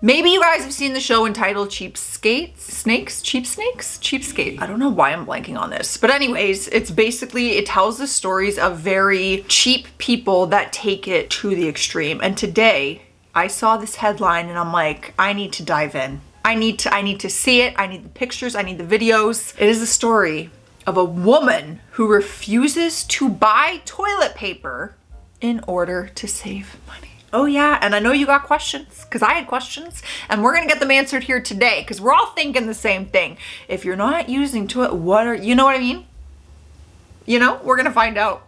Maybe you guys have seen the show entitled Cheapskate? Cheapskate? I don't know why I'm blanking on this. But anyways, it's basically, it tells the stories of very cheap people that take it to the extreme. And today, I saw this headline and I'm like, I need to dive in. I need to see it. I need the pictures. I need the videos. It is a story of a woman who refuses to buy toilet paper in order to save money. Oh yeah, and I know you got questions, because I had questions, and we're gonna get them answered here today, because we're all thinking the same thing. If you're not using toilet, you know what I mean? You know, we're gonna find out.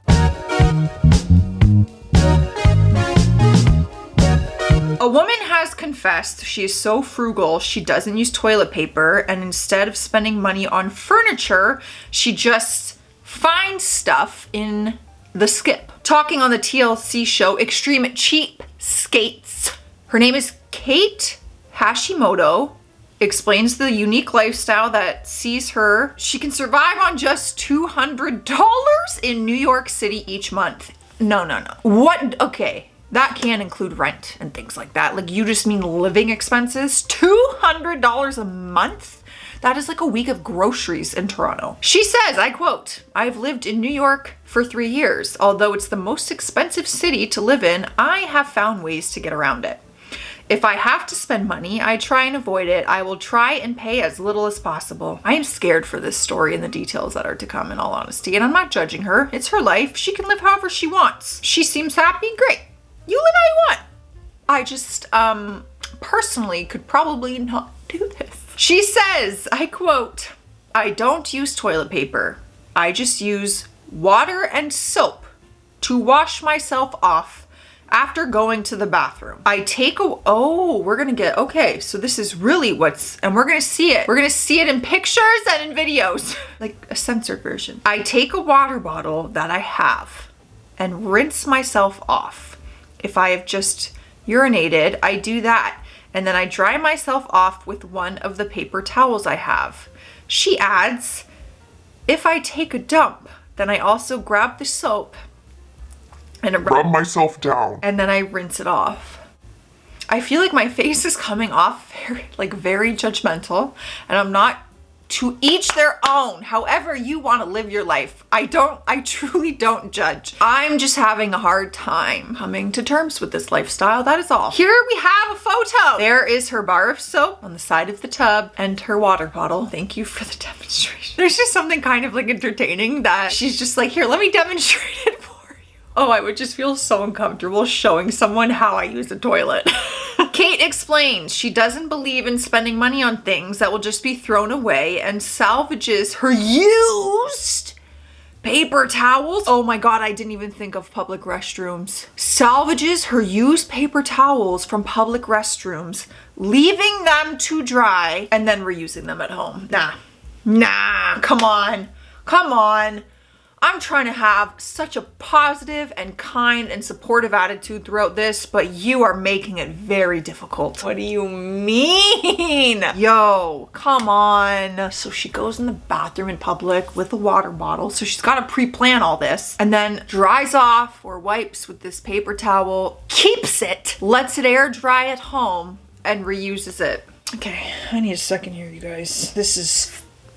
A woman has confessed she is so frugal she doesn't use toilet paper, and instead of spending money on furniture, she just finds stuff in the skip. Talking on the TLC show Extreme Cheapskates, her name is Kate Hashimoto, explains the unique lifestyle that sees her. She can survive on just $200 in New York City each month. No. What? Okay, that can include rent and things like that. Like, you just mean living expenses? $200 a month? That is like a week of groceries in Toronto. She says, I quote, "I've lived in New York for 3 years. Although it's the most expensive city to live in, I have found ways to get around it. If I have to spend money, I try and avoid it. I will try and pay as little as possible." I am scared for this story and the details that are to come, in all honesty. And I'm not judging her. It's her life. She can live however she wants. She seems happy. Great. You live how you want. I just, personally could probably not do this. She says, I quote, "I don't use toilet paper. I just use water and soap to wash myself off after going to the bathroom. I take okay, so this is really and we're gonna see it. We're gonna see it in pictures and in videos, like a censored version. I take a water bottle that I have and rinse myself off. If I have just urinated, I do that. And then I dry myself off with one of the paper towels I have." She adds, "If I take a dump, then I also grab the soap and rub myself down. And then I rinse it off." I feel like my face is coming off very judgmental, and I'm not. To each their own, however you want to live your life. I truly don't judge. I'm just having a hard time coming to terms with this lifestyle, that is all. Here we have a photo. There is her bar of soap on the side of the tub and her water bottle. Thank you for the demonstration. There's just something kind of like entertaining that she's just like, here, let me demonstrate it for you. Oh, I would just feel so uncomfortable showing someone how I use a toilet. Kate explains she doesn't believe in spending money on things that will just be thrown away, and salvages her used paper towels. Oh my God, I didn't even think of public restrooms. Salvages her used paper towels from public restrooms, leaving them to dry and then reusing them at home. Nah, come on. I'm trying to have such a positive and kind and supportive attitude throughout this, but you are making it very difficult. What do you mean? Yo, come on. So she goes in the bathroom in public with a water bottle. So she's got to pre-plan all this, and then dries off or wipes with this paper towel, keeps it, lets it air dry at home, and reuses it. Okay, I need a second here, you guys.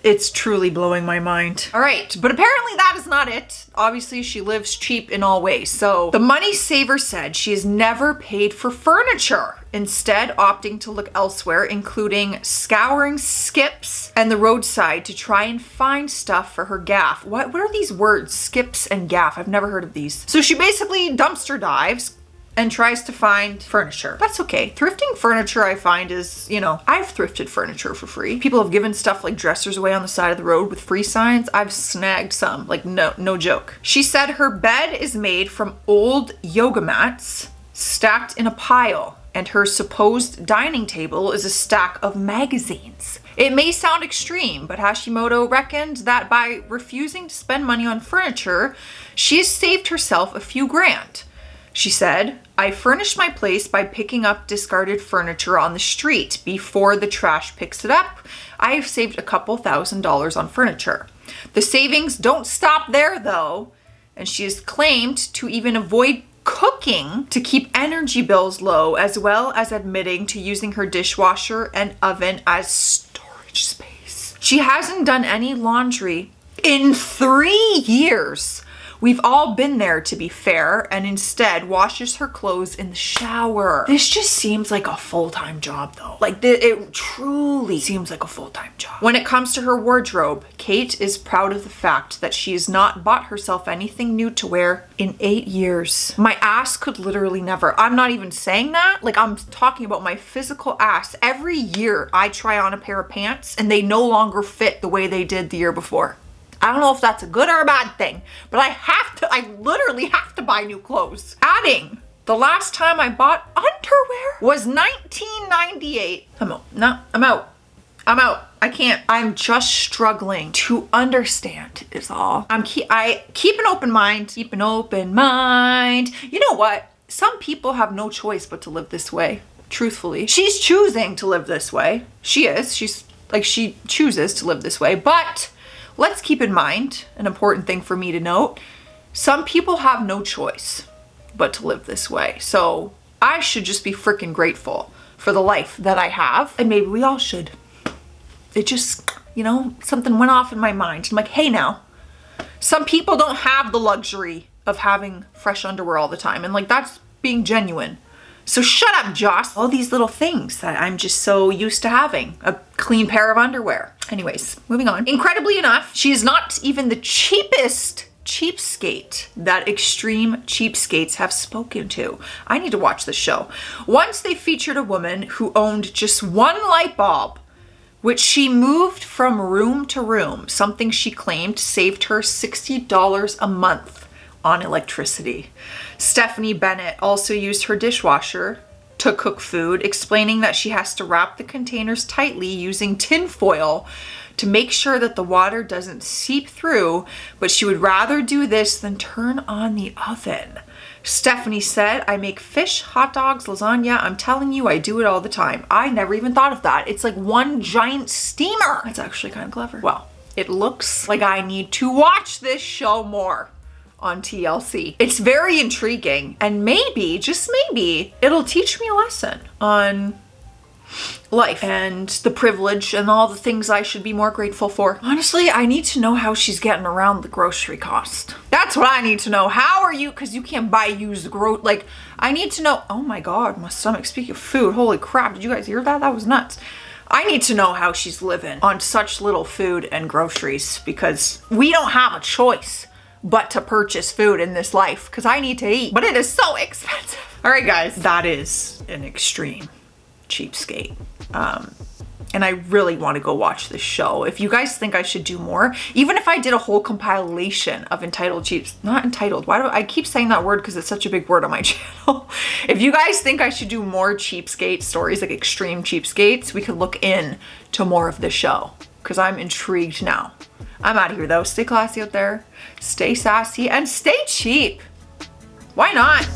It's truly blowing my mind. All right, but apparently that is not it. Obviously, she lives cheap in all ways. So the money saver said she has never paid for furniture, instead opting to look elsewhere, including scouring skips and the roadside to try and find stuff for her gaff. What are these words? Skips and gaff. I've never heard of these. So she basically dumpster dives and tries to find furniture. That's okay. Thrifting furniture, I find, is, I've thrifted furniture for free. People have given stuff like dressers away on the side of the road with free signs. I've snagged some, no joke. She said her bed is made from old yoga mats stacked in a pile, and her supposed dining table is a stack of magazines. It may sound extreme, but Hashimoto reckoned that by refusing to spend money on furniture, she has saved herself a few grand. She said, "I furnish my place by picking up discarded furniture on the street. Before the trash picks it up, I have saved a couple $1,000s on furniture. The savings don't stop there though, and she has claimed to even avoid cooking to keep energy bills low, as well as admitting to using her dishwasher and oven as storage space. She hasn't done any laundry in 3 years. We've all been there, to be fair, and instead washes her clothes in the shower. This just seems like a full-time job though. Like it truly seems like a full-time job. When it comes to her wardrobe, Kate is proud of the fact that she has not bought herself anything new to wear in 8 years. My ass could literally never. I'm not even saying that. Like, I'm talking about my physical ass. Every year I try on a pair of pants and they no longer fit the way they did the year before. I don't know if that's a good or a bad thing, but I literally have to buy new clothes. Adding, the last time I bought underwear was 1998. I'm out. No, I'm out. I'm out. I can't. I'm just struggling to understand is all. I keep an open mind. Keep an open mind. You know what? Some people have no choice but to live this way. Truthfully. She's choosing to live this way. She is. She chooses to live this way, but let's keep in mind, an important thing for me to note, some people have no choice but to live this way. So I should just be freaking grateful for the life that I have. And maybe we all should. It just, you know, something went off in my mind. I'm like, hey now, some people don't have the luxury of having fresh underwear all the time. And like, that's being genuine. So shut up, Joce. All these little things that I'm just so used to having. A clean pair of underwear. Anyways, moving on. Incredibly enough, she is not even the cheapest cheapskate that extreme cheapskates have spoken to. I need to watch this show. Once they featured a woman who owned just one light bulb, which she moved from room to room, something she claimed saved her $60 a month on electricity. Stephanie Bennett also used her dishwasher to cook food, explaining that she has to wrap the containers tightly using tin foil to make sure that the water doesn't seep through, but she would rather do this than turn on the oven. Stephanie said, I make fish, hot dogs, lasagna. I'm telling you, I do it all the time. I never even thought of that. It's like one giant steamer. That's actually kind of clever. Well, it looks like I need to watch this show more on TLC. It's very intriguing, and maybe, just maybe, it'll teach me a lesson on life and the privilege and all the things I should be more grateful for. Honestly, I need to know how she's getting around the grocery cost. That's what I need to know. How are you, because you can't buy used like, I need to know, oh my God, my stomach, speaking of food, holy crap, did you guys hear that? That was nuts. I need to know how she's living on such little food and groceries, because we don't have a choice but to purchase food in this life, because I need to eat, but it is so expensive. All right, guys, that is an extreme cheapskate. And I really want to go watch this show. If you guys think I should do more, even if I did a whole compilation of not entitled, why do I keep saying that word because it's such a big word on my channel. If you guys think I should do more cheapskate stories, like extreme cheapskates, we could look in to more of the show, because I'm intrigued now. I'm out of here though. Stay classy out there, stay sassy, and stay cheap. Why not?